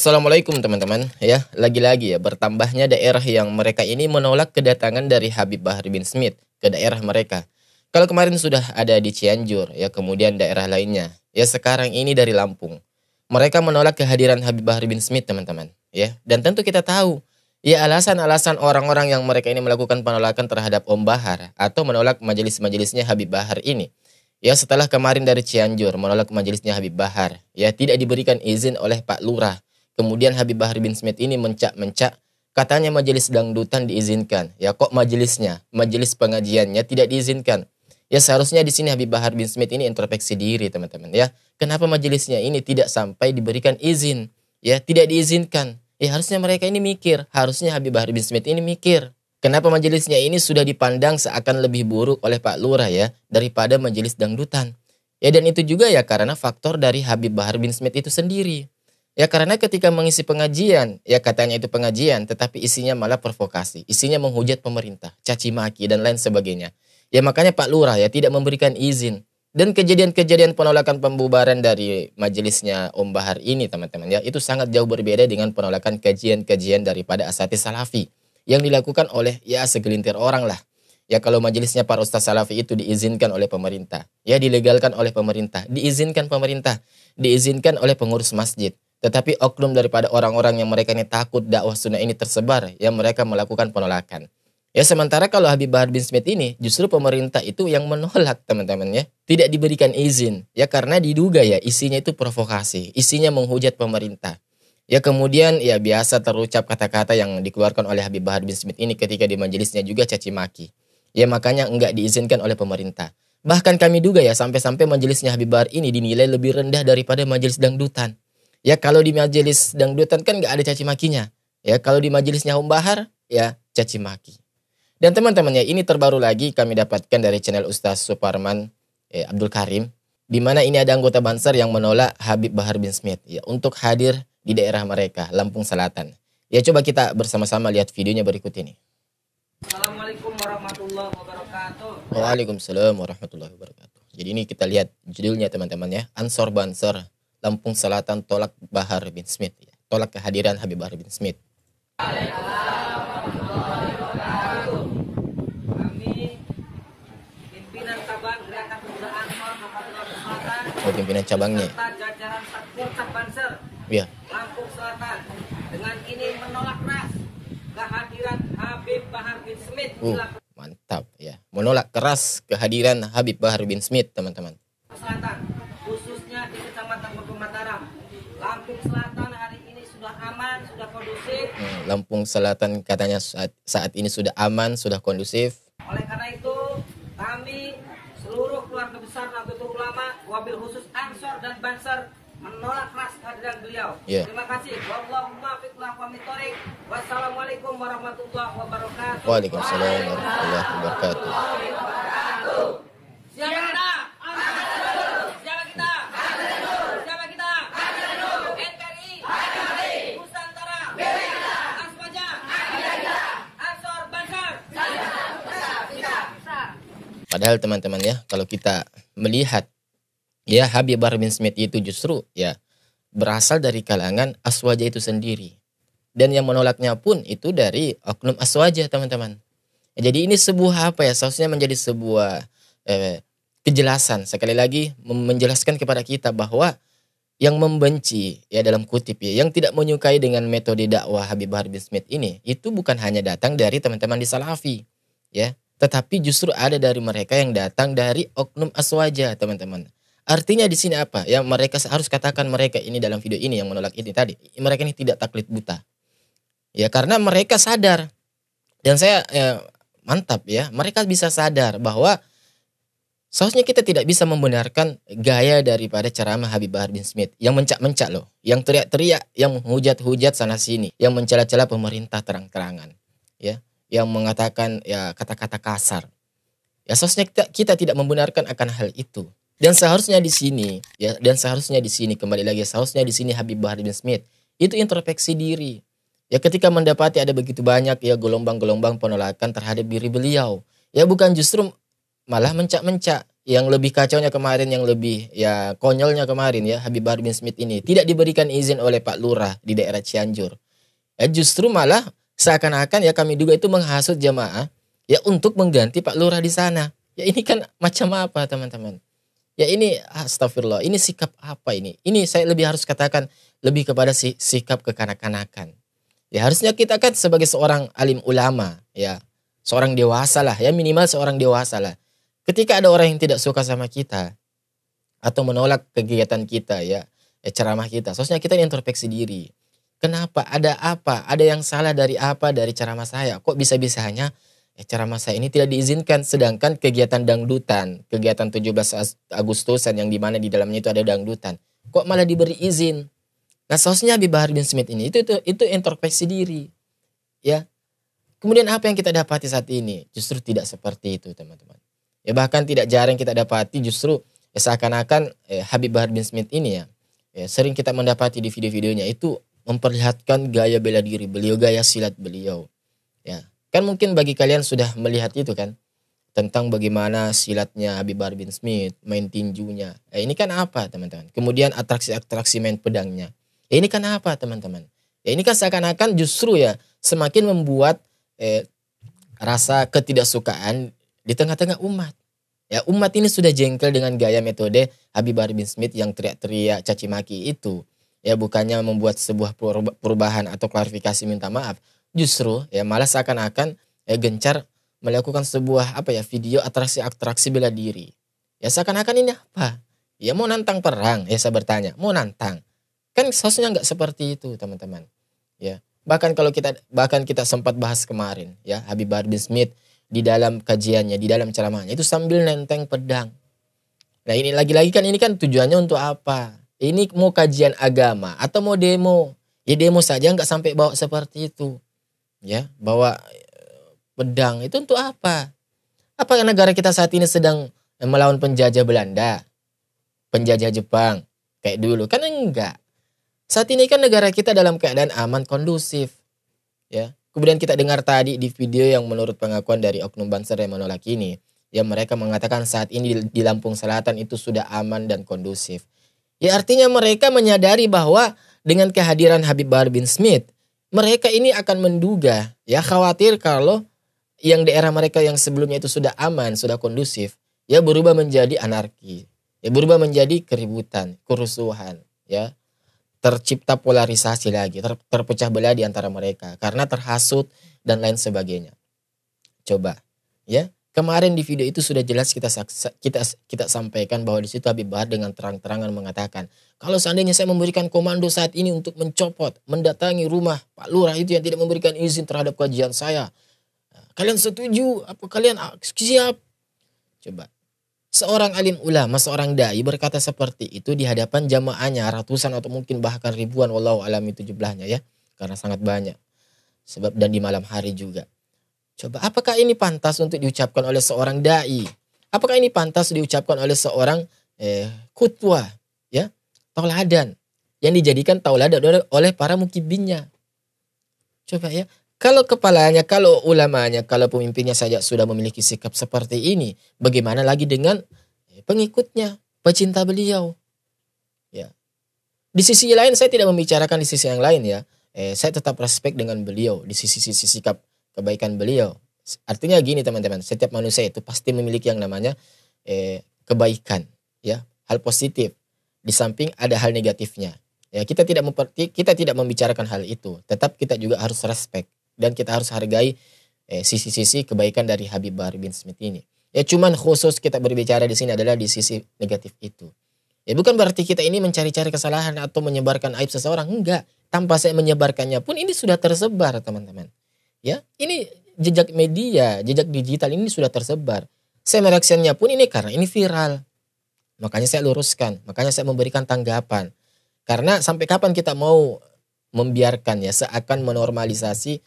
Assalamualaikum teman-teman. Ya, lagi-lagi ya bertambahnya daerah yang mereka ini menolak kedatangan dari Habib Bahar bin Smith ke daerah mereka. Kalau kemarin sudah ada di Cianjur, ya kemudian daerah lainnya. Ya sekarang ini dari Lampung. Mereka menolak kehadiran Habib Bahar bin Smith teman-teman. Ya, dan tentu kita tahu ya alasan-alasan orang-orang yang mereka ini melakukan penolakan terhadap Om Bahar atau menolak majelis-majelisnya Habib Bahar ini. Ya setelah kemarin dari Cianjur menolak majelisnya Habib Bahar, ya tidak diberikan izin oleh Pak Lurah. Kemudian Habib Bahar bin Smith ini mencak-mencak, katanya majelis dangdutan diizinkan. Ya kok majelisnya, majelis pengajiannya tidak diizinkan. Ya seharusnya di sini Habib Bahar bin Smith ini introspeksi diri teman-teman ya. Kenapa majelisnya ini tidak sampai diberikan izin? Ya tidak diizinkan. Ya harusnya mereka ini mikir, harusnya Habib Bahar bin Smith ini mikir. Kenapa majelisnya ini sudah dipandang seakan lebih buruk oleh Pak Lurah ya daripada majelis dangdutan. Ya dan itu juga ya karena faktor dari Habib Bahar bin Smith itu sendiri. Ya karena ketika mengisi pengajian, ya katanya itu pengajian, tetapi isinya malah provokasi. Isinya menghujat pemerintah, caci maki dan lain sebagainya. Ya makanya Pak Lurah ya tidak memberikan izin. Dan kejadian-kejadian penolakan pembubaran dari majelisnya Om Bahar ini teman-teman ya, itu sangat jauh berbeda dengan penolakan kajian-kajian daripada Asatidz Salafi yang dilakukan oleh ya segelintir orang lah. Ya kalau majelisnya para Ustaz Salafi itu diizinkan oleh pemerintah, ya dilegalkan oleh pemerintah, diizinkan pemerintah, diizinkan oleh pengurus masjid. Tetapi oknum daripada orang-orang yang mereka ini takut dakwah sunnah ini tersebar, yang mereka melakukan penolakan. Ya sementara kalau Habib Bahar bin Smith ini justru pemerintah itu yang menolak teman-teman ya. Tidak diberikan izin. Ya karena diduga ya isinya itu provokasi. Isinya menghujat pemerintah. Ya kemudian ya biasa terucap kata-kata yang dikeluarkan oleh Habib Bahar bin Smith ini ketika di majelisnya juga caci maki. Ya makanya enggak diizinkan oleh pemerintah. Bahkan kami duga ya sampai-sampai majelisnya Habib Bahar ini dinilai lebih rendah daripada majelis dangdutan. Ya kalau di majelis dangdutan kan nggak ada caci makinya. Ya kalau di majelisnya Om Bahar ya caci maki. Dan teman-teman ya ini terbaru lagi kami dapatkan dari channel Ustaz Suparman Abdul Karim. Di mana ini ada anggota Banser yang menolak Habib Bahar bin Smith ya untuk hadir di daerah mereka Lampung Selatan. Ya coba kita bersama-sama lihat videonya berikut ini. Assalamualaikum warahmatullahi wabarakatuh. Waalaikumsalam warahmatullahi wabarakatuh. Jadi ini kita lihat judulnya teman-teman ya. Ansor Banser Lampung Selatan tolak Bahar bin Smith ya. Tolak kehadiran Habib Bahar bin Smith. Kami pimpinan cabang Gerakan Pemuda Ansor Kabupaten Selatan. Oh pimpinan cabangnya. Serta jajaran Satpol Banser Iya. Lampung Selatan dengan ini menolak keras kehadiran Habib Bahar bin Smith di Lampung Mantap ya. Menolak keras kehadiran Habib Bahar bin Smith teman-teman. Selatan, khususnya di Kecamatan Bogor Mataram. Lampung Selatan hari ini sudah aman, sudah kondusif. Lampung Selatan katanya saat ini sudah aman, sudah kondusif. Oleh karena itu, kami seluruh keluarga besar Nahdlatul Ulama, wabil khusus Ansor dan Banser menolak keras kehadiran beliau. Yeah. Terima kasih. Wallahumma fiqlah wa mitorik. Wassalamualaikum warahmatullahi wabarakatuh. Waalaikumsalam warahmatullahi wabarakatuh. Siapa kita? Siapa kita? Siapa kita? NKRI, Nusantara, Aswaja, Ansor, Banser. Padahal teman-teman ya, kalau kita melihat ya Habib Bahar bin Smith itu justru ya berasal dari kalangan Aswaja itu sendiri. Dan yang menolaknya pun itu dari oknum Aswaja teman-teman. Jadi ini sebuah apa ya, seharusnya menjadi sebuah kejelasan. Sekali lagi menjelaskan kepada kita bahwa yang membenci ya dalam kutip ya, yang tidak menyukai dengan metode dakwah Habib Bahar bin Smith ini, itu bukan hanya datang dari teman-teman di Salafi ya, tetapi justru ada dari mereka yang datang dari oknum Aswaja teman-teman. Artinya di sini apa? Ya mereka harus katakan mereka ini dalam video ini yang menolak ini tadi. Mereka ini tidak taklid buta. Ya karena mereka sadar. Dan saya mantap ya. Mereka bisa sadar bahwa seharusnya kita tidak bisa membenarkan gaya daripada ceramah Habib Bahar bin Smith. Yang mencak-mencak loh. Yang teriak-teriak. Yang menghujat-hujat sana sini. Yang mencela-cela pemerintah terang-terangan. Ya. Yang mengatakan ya kata-kata kasar. Ya seharusnya kita tidak membenarkan akan hal itu. Dan seharusnya di sini ya, kembali lagi seharusnya di sini Habib Bahar bin Smith itu introspeksi diri. Ya ketika mendapati ada begitu banyak ya gelombang-gelombang penolakan terhadap diri beliau, ya bukan justru malah mencak-mencak, yang lebih kacaunya kemarin, yang lebih ya konyolnya kemarin ya, Habib Bahar bin Smith ini tidak diberikan izin oleh Pak Lurah di daerah Cianjur. Ya justru malah seakan-akan ya kami duga itu menghasut jamaah ya untuk mengganti Pak Lurah di sana. Ya ini kan macam apa teman-teman? Ya ini astagfirullah, ini sikap apa ini? Ini saya lebih harus katakan lebih kepada sikap kekanak-kanakan. Ya harusnya kita kan sebagai seorang alim ulama ya, seorang dewasa lah ya, minimal seorang dewasa lah. Ketika ada orang yang tidak suka sama kita atau menolak kegiatan kita ya, ceramah kita, seharusnya kita introspeksi diri. Kenapa? Ada apa? Ada yang salah dari apa dari ceramah saya? Kok bisa-bisanya ceramah saya ini tidak diizinkan, sedangkan kegiatan dangdutan, kegiatan 17 Agustusan yang dimana di dalamnya itu ada dangdutan, kok malah diberi izin? Nah, seharusnya Habib Bahar bin Smith ini itu introspeksi diri, ya. Kemudian apa yang kita dapati saat ini? Justru tidak seperti itu, teman-teman. Ya bahkan tidak jarang kita dapati justru seakan-akan Habib Bahar bin Smith ini ya sering kita mendapati di video-videonya itu memperlihatkan gaya bela diri beliau, gaya silat beliau, ya. Kan mungkin bagi kalian sudah melihat itu kan, tentang bagaimana silatnya Habib Bahar bin Smith, main tinjunya. Ini kan apa teman-teman? Kemudian atraksi-atraksi main pedangnya. Ini kan apa teman-teman? Ya ini kan seakan-akan justru ya semakin membuat rasa ketidaksukaan di tengah-tengah umat. Ya umat ini sudah jengkel dengan gaya metode Habib Bahar bin Smith yang teriak-teriak caci maki itu. Ya bukannya membuat sebuah perubahan atau klarifikasi minta maaf. Justru ya malah seakan-akan gencar melakukan sebuah video atraksi bela diri. Ya seakan-akan ini apa? Ya mau nantang perang, ya saya bertanya, mau nantang. Kan seharusnya nggak seperti itu, teman-teman. Ya, bahkan kita sempat bahas kemarin ya, Habib Bahar bin Smith di dalam kajiannya, di dalam ceramahnya itu sambil nenteng pedang. Nah, ini lagi-lagi kan ini kan tujuannya untuk apa? Ini mau kajian agama atau mau demo? Ya demo saja, nggak sampai bawa seperti itu. Ya, bawa pedang itu untuk apa? Apakah negara kita saat ini sedang melawan penjajah Belanda, penjajah Jepang kayak dulu? Kan enggak. Saat ini kan negara kita dalam keadaan aman, kondusif. Ya. Kemudian kita dengar tadi di video yang menurut pengakuan dari oknum Banser yang menolak ini, ya mereka mengatakan saat ini di Lampung Selatan itu sudah aman dan kondusif. Ya artinya mereka menyadari bahwa dengan kehadiran Habib Bahar bin Smith, mereka ini akan menduga, ya khawatir kalau yang daerah mereka yang sebelumnya itu sudah aman, sudah kondusif, ya berubah menjadi anarki, ya berubah menjadi keributan, kerusuhan, ya tercipta polarisasi lagi, terpecah belah di antara mereka karena terhasut dan lain sebagainya. Coba, ya kemarin di video itu sudah jelas kita sampaikan bahwa di situ Habib Bahar dengan terang-terangan mengatakan, kalau seandainya saya memberikan komando saat ini untuk mencopot, mendatangi rumah Pak Lurah itu yang tidak memberikan izin terhadap kajian saya, kalian setuju? Apa kalian siap? Coba. Seorang alim ulama, seorang dai berkata seperti itu di hadapan jamaahnya ratusan atau mungkin bahkan ribuan, wallahu alam itu jumlahnya ya, karena sangat banyak. Sebab dan di malam hari juga. Coba, apakah ini pantas untuk diucapkan oleh seorang dai? Apakah ini pantas diucapkan oleh seorang khutbah, ya, tauladan yang dijadikan tauladan oleh para mukibinnya? Coba ya. Kalau kepalanya, kalau ulamanya, kalau pemimpinnya saja sudah memiliki sikap seperti ini, bagaimana lagi dengan pengikutnya, pecinta beliau? Ya. Di sisi lain saya tidak membicarakan di sisi yang lain ya. Saya tetap respect dengan beliau di sisi sikap kebaikan beliau. Artinya gini teman-teman, setiap manusia itu pasti memiliki yang namanya kebaikan, ya, hal positif. Di samping ada hal negatifnya. Ya, kita tidak membicarakan hal itu, tetap kita juga harus respect. Dan kita harus hargai sisi-sisi kebaikan dari Habib Bahar bin Smith ini. Ya cuman khusus kita berbicara di sini adalah di sisi negatif itu. Ya bukan berarti kita ini mencari-cari kesalahan atau menyebarkan aib seseorang. Enggak. Tanpa saya menyebarkannya pun ini sudah tersebar teman-teman. Ya ini jejak media, jejak digital ini sudah tersebar. Saya mereaksinya pun ini karena ini viral. Makanya saya luruskan. Makanya saya memberikan tanggapan. Karena sampai kapan kita mau membiarkan ya seakan menormalisasi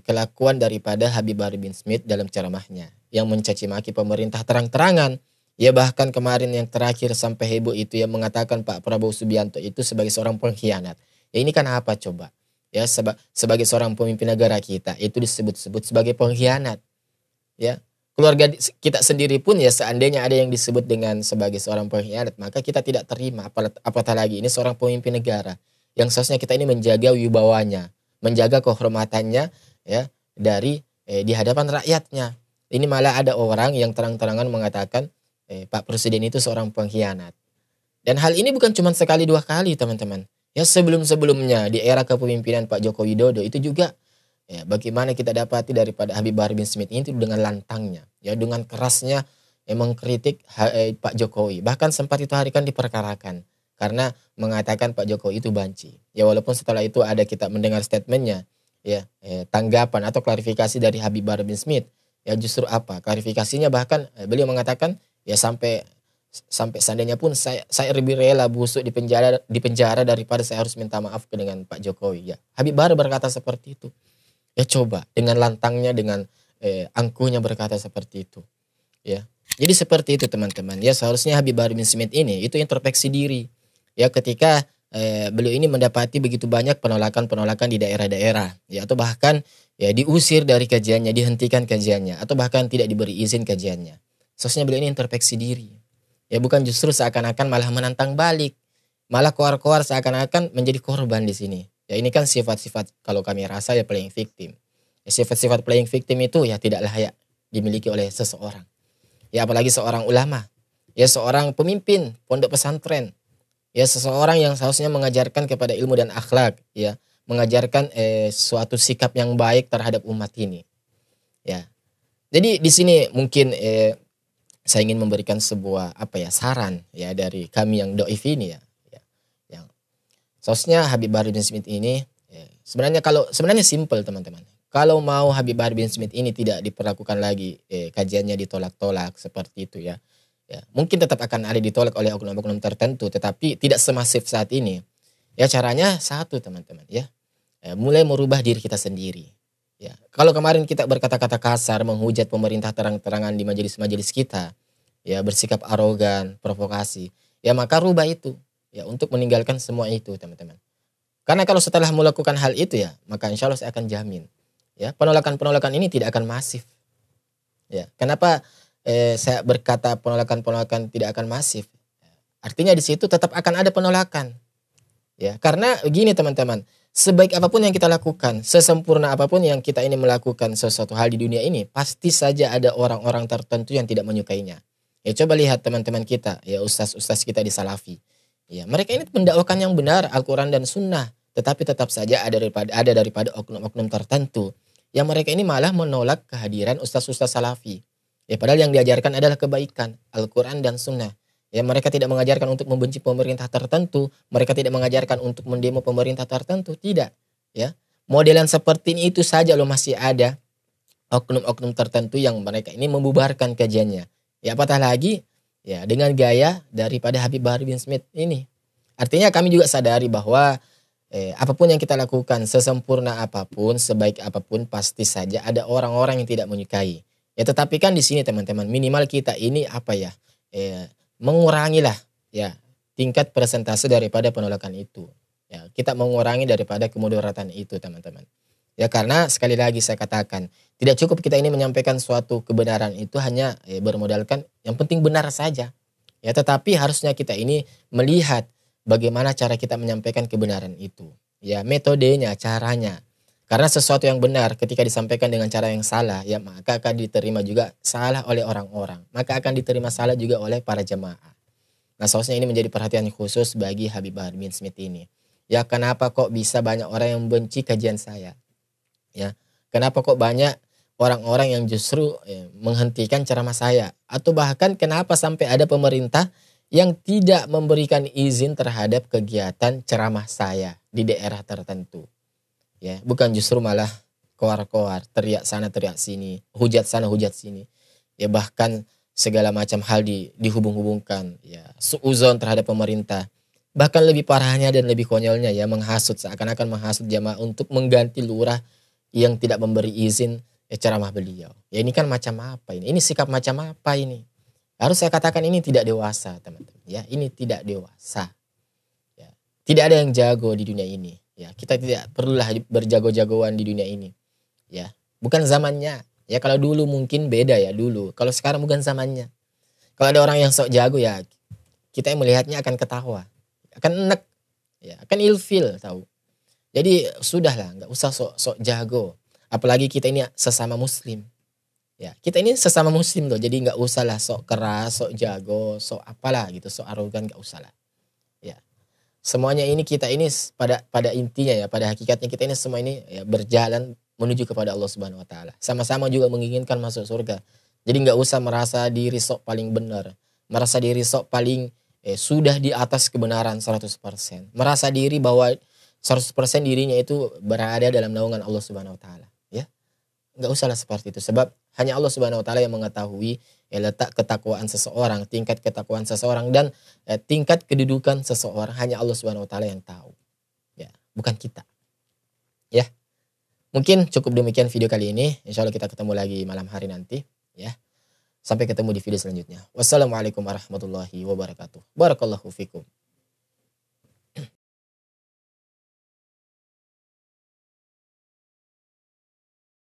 kelakuan daripada Habib Bahar bin Smith dalam ceramahnya yang mencaci maki pemerintah terang-terangan. Ya bahkan kemarin yang terakhir sampai heboh itu yang mengatakan Pak Prabowo Subianto itu sebagai seorang pengkhianat. Ya ini kan apa coba? Ya sebagai seorang pemimpin negara kita itu disebut-sebut sebagai pengkhianat. Ya. keluarga kita sendiri pun ya seandainya ada yang disebut dengan sebagai seorang pengkhianat, maka kita tidak terima, apatah lagi ini seorang pemimpin negara yang seharusnya kita ini menjaga wibawanya, menjaga kehormatannya ya dari di hadapan rakyatnya. Ini malah ada orang yang terang-terangan mengatakan Pak Presiden itu seorang pengkhianat. Dan hal ini bukan cuma sekali dua kali teman-teman. Ya sebelum-sebelumnya di era kepemimpinan Pak Joko Widodo itu juga ya, bagaimana kita dapati daripada Habib Bahar bin Smith ini dengan lantangnya, ya dengan kerasnya mengkritik Pak Jokowi. Bahkan sempat itu hari kan diperkarakan karena mengatakan Pak Jokowi itu banci. Ya walaupun setelah itu ada kita mendengar statementnya, ya tanggapan atau klarifikasi dari Habib Bahar bin Smith. Ya justru apa? Klarifikasinya bahkan beliau mengatakan ya sampai seandainya pun saya lebih rela busuk di penjara daripada saya harus minta maaf dengan Pak Jokowi. Ya Habib Bahar berkata seperti itu. Ya coba dengan lantangnya, dengan angkuhnya berkata seperti itu. Ya, jadi seperti itu teman-teman. Ya seharusnya Habib Bahar bin Smith ini itu introspeksi diri. Ya ketika beliau ini mendapati begitu banyak penolakan di daerah-daerah. Ya atau bahkan ya diusir dari kajiannya, dihentikan kajiannya, atau bahkan tidak diberi izin kajiannya. Seharusnya beliau ini introspeksi diri. Ya bukan justru seakan-akan malah menantang balik, malah koar-koar seakan-akan menjadi korban di sini. Ya ini kan sifat-sifat kalau kami rasa ya playing victim. Ya, sifat-sifat playing victim itu ya tidak layak dimiliki oleh seseorang. Ya apalagi seorang ulama. Ya seorang pemimpin pondok pesantren. Ya seseorang yang seharusnya mengajarkan kepada ilmu dan akhlak. Ya mengajarkan suatu sikap yang baik terhadap umat ini. Ya. Jadi di sini mungkin saya ingin memberikan sebuah saran ya dari kami yang doif ini ya. Yang seharusnya Habib Bahar bin Smith ini sebenarnya simple teman-teman. Kalau mau Habib Bahar bin Smith ini tidak diperlakukan lagi kajiannya ditolak-tolak seperti itu ya. Ya, mungkin tetap akan ada ditolak oleh oknum-oknum tertentu tetapi tidak semasif saat ini. Ya caranya satu teman-teman ya. Mulai merubah diri kita sendiri. Ya, kalau kemarin kita berkata-kata kasar menghujat pemerintah terang-terangan di majelis-majelis kita, ya bersikap arogan, provokasi, ya maka rubah itu. Ya untuk meninggalkan semua itu teman-teman. Karena kalau setelah melakukan hal itu ya, maka insya Allah saya akan jamin ya penolakan-penolakan ini tidak akan masif. Ya, kenapa saya berkata penolakan-penolakan tidak akan masif? Artinya di situ tetap akan ada penolakan. Ya, karena begini teman-teman, sebaik apapun yang kita lakukan, sesempurna apapun yang kita ini melakukan sesuatu hal di dunia ini, pasti saja ada orang-orang tertentu yang tidak menyukainya. Ya coba lihat teman-teman kita, ya ustaz-ustaz kita di Salafi. Ya, mereka ini mendakwakan yang benar Al-Quran dan Sunnah, tetapi tetap saja ada daripada oknum-oknum tertentu yang mereka ini malah menolak kehadiran ustaz-ustaz Salafi. Ya padahal yang diajarkan adalah kebaikan, Al-Quran dan Sunnah. Ya mereka tidak mengajarkan untuk membenci pemerintah tertentu, mereka tidak mengajarkan untuk mendemo pemerintah tertentu, tidak. Ya modelan seperti ini itu saja loh masih ada oknum-oknum tertentu yang mereka ini membubarkan kajiannya. Ya apatah lagi ya dengan gaya daripada Habib Bahar bin Smith ini. Artinya kami juga sadari bahwa apapun yang kita lakukan, sesempurna apapun, sebaik apapun, pasti saja ada orang-orang yang tidak menyukai. Ya tetapi kan di sini teman-teman minimal kita ini mengurangilah ya tingkat persentase daripada penolakan itu. Ya, kita mengurangi daripada kemudaratan itu teman-teman. Ya karena sekali lagi saya katakan tidak cukup kita ini menyampaikan suatu kebenaran itu hanya bermodalkan yang penting benar saja. Ya tetapi harusnya kita ini melihat bagaimana cara kita menyampaikan kebenaran itu. Ya metodenya, caranya. Karena sesuatu yang benar ketika disampaikan dengan cara yang salah, ya maka akan diterima juga salah oleh orang-orang. Maka akan diterima salah juga oleh para jemaah. Nah seharusnya ini menjadi perhatian khusus bagi Habib Bahar bin Smith ini. Ya kenapa kok bisa banyak orang yang membenci kajian saya? Ya kenapa kok banyak orang-orang yang justru menghentikan ceramah saya? Atau bahkan kenapa sampai ada pemerintah yang tidak memberikan izin terhadap kegiatan ceramah saya di daerah tertentu? Ya, bukan justru malah koar-koar, teriak sana teriak sini, hujat sana hujat sini. Ya bahkan segala macam hal dihubung-hubungkan, ya suuzon terhadap pemerintah. Bahkan lebih parahnya dan lebih konyolnya ya menghasut, seakan-akan menghasut jamaah untuk mengganti lurah yang tidak memberi izin ceramah beliau. Ya ini kan macam apa ini? Ini sikap macam apa ini? Harus saya katakan ini tidak dewasa, teman-teman. Ya, ini tidak dewasa. Ya, tidak ada yang jago di dunia ini. Ya, kita tidak perlulah berjago-jagoan di dunia ini. Ya, bukan zamannya. Ya kalau dulu mungkin beda ya dulu. Kalau sekarang bukan zamannya. Kalau ada orang yang sok jago ya kita yang melihatnya akan ketawa, akan enek, ya, akan ilfil tahu. Jadi sudahlah, nggak usah sok jago. Apalagi kita ini sesama muslim. Ya, kita ini sesama muslim loh. Jadi nggak usah lah sok keras, sok jago, sok apalah gitu, sok arogan nggak usah lah. Ya. Semuanya ini kita ini pada intinya ya, pada hakikatnya kita ini semua ini ya berjalan menuju kepada Allah Subhanahu wa taala. Sama-sama juga menginginkan masuk surga. Jadi nggak usah merasa diri sok paling benar, merasa diri sok paling sudah di atas kebenaran 100%. Merasa diri bahwa 100% dirinya itu berada dalam naungan Allah Subhanahu wa taala, ya. Enggak usahlah seperti itu sebab hanya Allah Subhanahu wa taala yang mengetahui letak ketakwaan seseorang, tingkat ketakwaan seseorang dan tingkat kedudukan seseorang hanya Allah Subhanahu wa taala yang tahu. Ya, bukan kita. Ya. Mungkin cukup demikian video kali ini. Insyaallah kita ketemu lagi malam hari nanti, ya. Sampai ketemu di video selanjutnya. Wassalamualaikum warahmatullahi wabarakatuh. Barakallahu fikum.